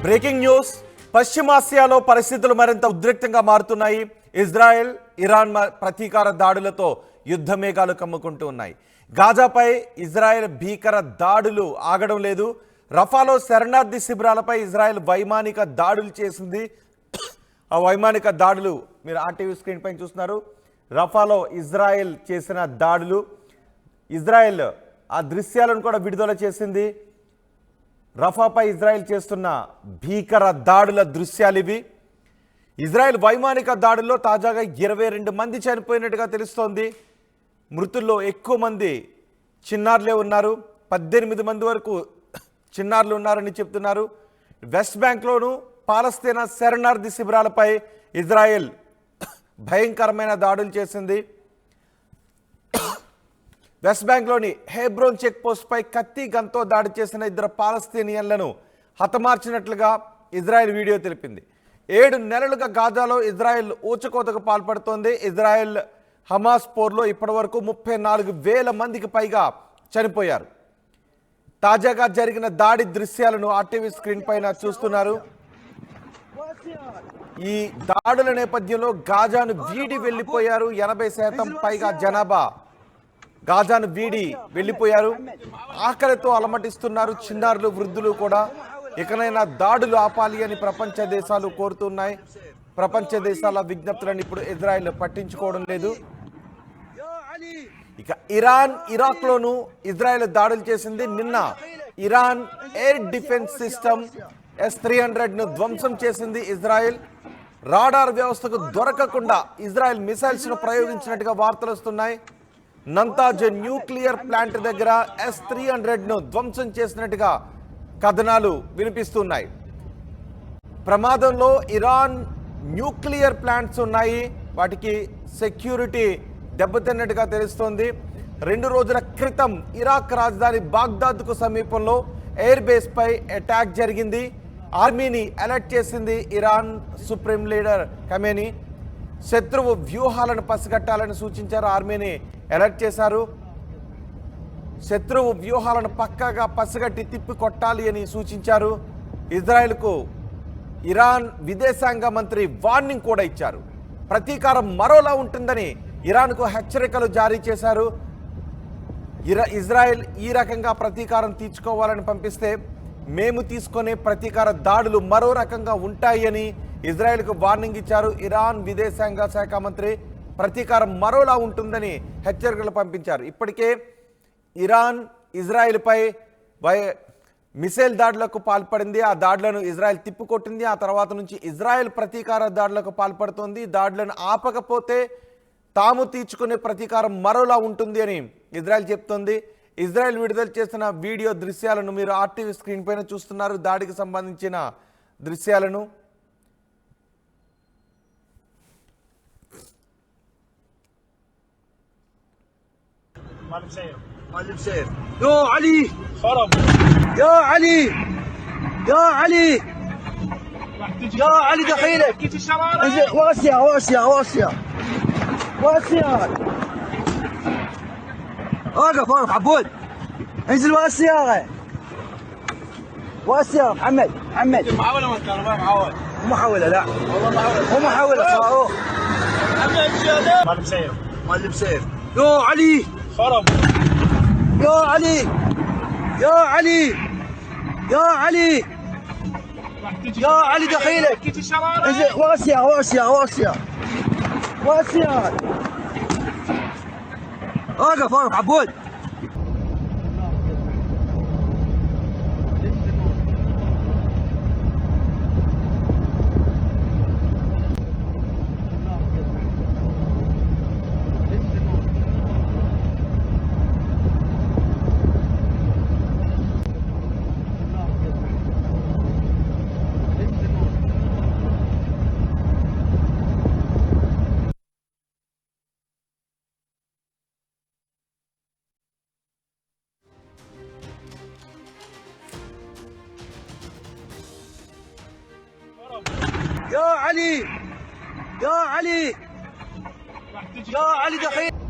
Breaking news. పశ్చిమాసియాలో పరిస్థితులు మరింత ఉద్రిక్తంగా మారుతున్నాయి. ఇజ్రాయెల్ ఇరాన్ ప్రతీకార దాడులతో యుద్ధ మేఘాలు కమ్ముకుంటూ ఉన్నాయి. గాజాపై ఇజ్రాయెల్ భీకర దాడులు ఆగడం లేదు. రఫాలో శరణార్థి శిబిరాలపై ఇజ్రాయెల్ వైమానిక దాడులు చేసింది. ఆ వైమానిక దాడులు మీరు ఆర్టీవీ స్క్రీన్ పైన చూస్తున్నారు. రఫాలో ఇజ్రాయెల్ చేసిన దాడులు, ఇజ్రాయెల్ ఆ దృశ్యాలను కూడా విడుదల చేసింది. రఫాపై ఇజ్రాయెల్ చేస్తున్న భీకర దాడుల దృశ్యాలు ఇవి. ఇజ్రాయెల్ వైమానిక దాడుల్లో తాజాగా 22 మంది చనిపోయినట్టుగా తెలుస్తోంది. మృతుల్లో ఎక్కువ మంది చిన్నారులే ఉన్నారు. 18 మంది వరకు చిన్నారులు ఉన్నారని చెప్తున్నారు. వెస్ట్ బ్యాంక్లోను పాలస్తీనా శరణార్థి శిబిరాలపై ఇజ్రాయెల్ భయంకరమైన దాడులు చేసింది. వెస్ట్ బ్యాంక్లోని హెబ్రోన్ చెక్ పోస్ట్పై కత్తి గన్తో దాడి చేసిన 2 పాలస్తీనియన్లను హతమార్చినట్లుగా ఇజ్రాయెల్ వీడియో తెలిపింది. 7 నెలలుగా గాజాలో ఇజ్రాయెల్ ఊచకోతకు పాల్పడుతోంది. ఇజ్రాయెల్ హమాస్ పోర్లో ఇప్పటివరకు 34,000 మందికి పైగా చనిపోయారు. తాజాగా జరిగిన దాడి దృశ్యాలను ఆర్టీవీ స్క్రీన్ పైన చూస్తున్నారు. ఈ దాడుల నేపథ్యంలో గాజాను వీడి వెళ్ళిపోయారు. 80% పైగా జనాభా గాజాను వీడి వెళ్ళిపోయారు. ఆకలితో అలమటిస్తున్నారు చిన్నారులు, వృద్ధులు కూడా. ఇకనైనా దాడులు ఆపాలి అని ప్రపంచ దేశాలు కోరుతున్నాయి. ప్రపంచ దేశాల విజ్ఞప్తులను ఇప్పుడు ఇజ్రాయెల్ పట్టించుకోవడం లేదు. ఇక ఇరాన్, ఇరాక్లోనూ ఇజ్రాయెల్ దాడులు చేసింది. నిన్న ఇరాన్ ఎయిర్ డిఫెన్స్ సిస్టమ్ S-300ను ధ్వంసం చేసింది ఇజ్రాయెల్. రాడార్ వ్యవస్థకు దొరకకుండా ఇజ్రాయెల్ మిసైల్స్ను ప్రయోగించినట్టుగా వార్తలు వస్తున్నాయి. నంతాజ్ న్యూక్లియర్ ప్లాంట్ దగ్గర S-300ను ధ్వంసం చేసినట్టుగా కథనాలు వినిపిస్తున్నాయి. ప్రమాదంలో ఇరాన్ న్యూక్లియర్ ప్లాంట్స్ ఉన్నాయి. వాటికి సెక్యూరిటీ దెబ్బతిన్నట్టుగా తెలుస్తోంది. 2 రోజుల క్రితం ఇరాక్ రాజధాని బాగ్దాద్కు సమీపంలో ఎయిర్ బేస్పై అటాక్ జరిగింది. ఆర్మీని అలర్ట్ చేసింది ఇరాన్ సుప్రీం లీడర్ ఖమేనీ. శత్రువు వ్యూహాలను పసిగట్టాలని సూచించారు. ఆర్మీని అలర్ట్ చేశారు. శత్రువు వ్యూహాలను పక్కాగా పసిగట్టి తిప్పి కొట్టాలి అని సూచించారు. ఇజ్రాయెల్కు ఇరాన్ విదేశాంగ మంత్రి వార్నింగ్ కూడా ఇచ్చారు. ప్రతీకారం మరోలా ఉంటుందని ఇరాన్కు హెచ్చరికలు జారీ చేశారు. ఇజ్రాయెల్ ఈ రకంగా ప్రతీకారం తీర్చుకోవాలని పంపిస్తే మేము తీసుకునే ప్రతీకార దాడులు మరో రకంగా ఉంటాయి అని ఇజ్రాయెల్కు వార్నింగ్ ఇచ్చారు. ఇరాన్ విదేశాంగ శాఖ మంత్రి ప్రతీకారం మరోలా ఉంటుందని హెచ్చరికలు పంపించారు. ఇప్పటికే ఇరాన్ ఇజ్రాయెల్పై మిసైల్ దాడులకు పాల్పడింది. ఆ దాడులను ఇజ్రాయెల్ తిప్పికొట్టింది. ఆ తర్వాత నుంచి ఇజ్రాయెల్ ప్రతీకార దాడులకు పాల్పడుతోంది. దాడులను ఆపకపోతే తాము తీర్చుకునే ప్రతీకారం మరోలా ఉంటుంది అని ఇజ్రాయెల్ చెప్తోంది. ఇజ్రాయెల్ విడుదల చేసిన వీడియో దృశ్యాలను మీరు ఆర్టీవీ స్క్రీన్ పైన చూస్తున్నారు. దాడికి సంబంధించిన దృశ్యాలను يا علي خرب يا علي يا علي يا علي دخيلك واسع واسع واسع واسع وقف وقف عبود انزل واسع واسع محمد محمد محاولة من الكهرباء محاولة مو محاولة لا والله محاولة مو محاولة صاروخ مال بسيف مال بسيف يا علي خرب يا علي يا علي يا علي يا علي دخيلك انزل واسع واسع واسع واسع وقف وقف عبود يا علي يا علي يا علي دخيل